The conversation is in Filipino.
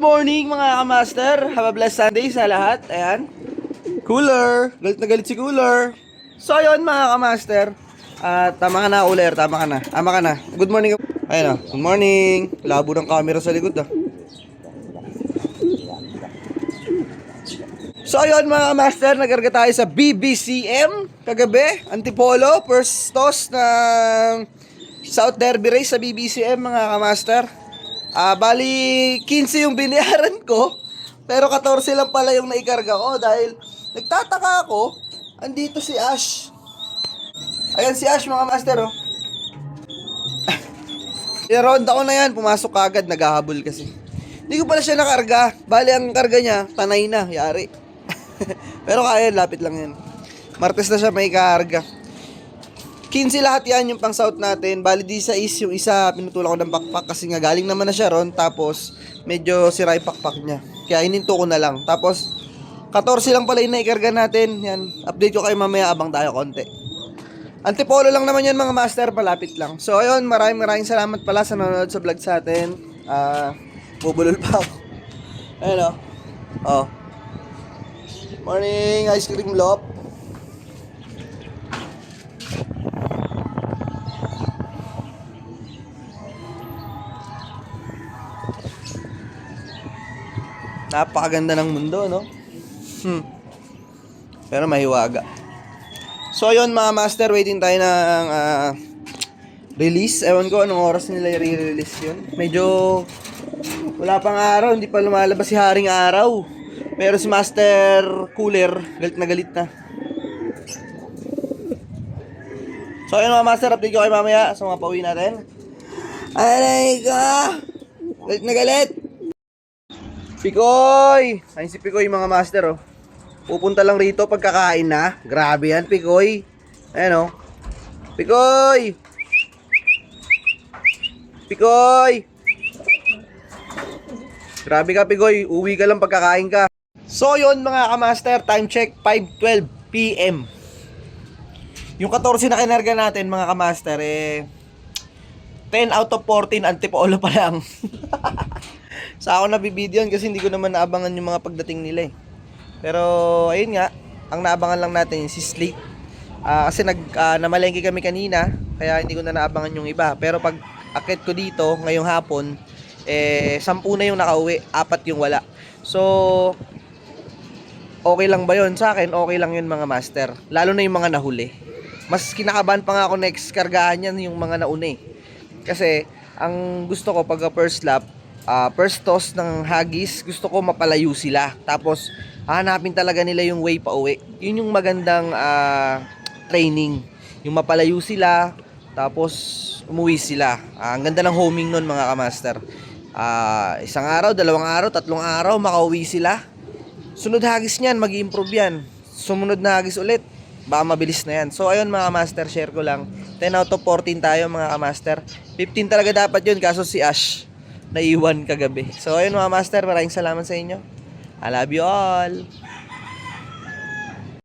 Good morning mga kamaster. Have a blessed Sunday sa lahat. Ayan. Cooler. Galit na galit si Cooler. So yun mga kamaster. Tama ka na Cooler. Tama ka na. Good morning. Ayan o. Good morning. Labo ng camera sa likod ah. So ayun mga kamaster, nagarga tayo sa BBCM kagabi, Antipolo, first toss ng South Derby Race sa BBCM mga kamaster. Bali 15 yung binayaran ko, pero 14 lang pala yung naikarga ko dahil nagtataka ako, andito si Ash. Ayan si Ash mga master oh. Ronda ko na yan, pumasok agad, naghahabol kasi. Hindi ko pala siya nakarga. Bali ang karga niya, tanay na, yari. Pero kaya, lapit lang yan. Martes na siya may karga. 15 lahat yan yung pang south natin. Bali di sa is yung isa pinutulak ko ng pakpak kasi nga galing naman na siya ron. Tapos medyo sira yung pakpak niya. Kaya ininto ko na lang. Tapos 14 lang pala yung naikarga natin. Yan, update ko kayo mamaya abang tayo konti. Antipolo lang naman yan mga master, palapit lang. So ayun, maraming salamat pala sa nanonood sa vlog sa atin. Bubulol pa ako. Ayun oh. Morning, ice cream lop. Napakaganda ng mundo, no? Pero mahiwaga. So ayun mga master, waiting tayo ng release. Ewan ko anong oras nila i-release yun. Medyo wala pang araw, hindi pa lumalabas si Haring Araw. Pero si Master Cooler, galit na. So ayun mga master, update ko kayo mamaya sa mga pauwi natin. Aray ka! Galit na galit! Pikoy! Ayun si Pikoy mga master oh. Pupunta lang rito pagkakain na. Grabe yan Pikoy. Ayan oh. Pikoy! Pikoy! Grabe ka Pikoy, uwi ka lang pagkakain ka. So yun mga kamaster, time check 5:12 PM. Yung 14 na kinarga natin mga kamaster 10 out of 14 Antipolo pa lang. Sa ako nabibidyon kasi hindi ko naman naabangan yung mga pagdating nila eh. Pero ayun nga, ang naabangan lang natin yung si Slate. Kasi namalengke kami kanina, kaya hindi ko na naabangan yung iba. Pero pag akit ko dito ngayong hapon, 10 na yung nakauwi, 4 yung wala. So okay lang ba yun? Sa akin, okay lang yun mga master. Lalo na yung mga nahuli. Mas kinakabahan pa nga ako next kargahan yan yung mga nauna eh. Kasi, ang gusto ko pag first lap, first toss ng hagis, gusto ko mapalayo sila. Tapos, hahanapin talaga nila yung way pa uwi. Yun yung magandang training. Yung mapalayo sila, tapos umuwi sila. Ang ganda ng homing nun mga kamaster. Isang araw, 2 araw, 3 araw, makauwi sila. Sunod hagis niyan, mag-i-improve yan. Sumunod na hagis ulit, baka mabilis na yan. So ayun mga master, share ko lang. 10 out of 14 tayo mga master. 15 talaga dapat yun, kaso si Ash naiwan kagabi. So ayun mga master, maraming salamat sa inyo. I love you all.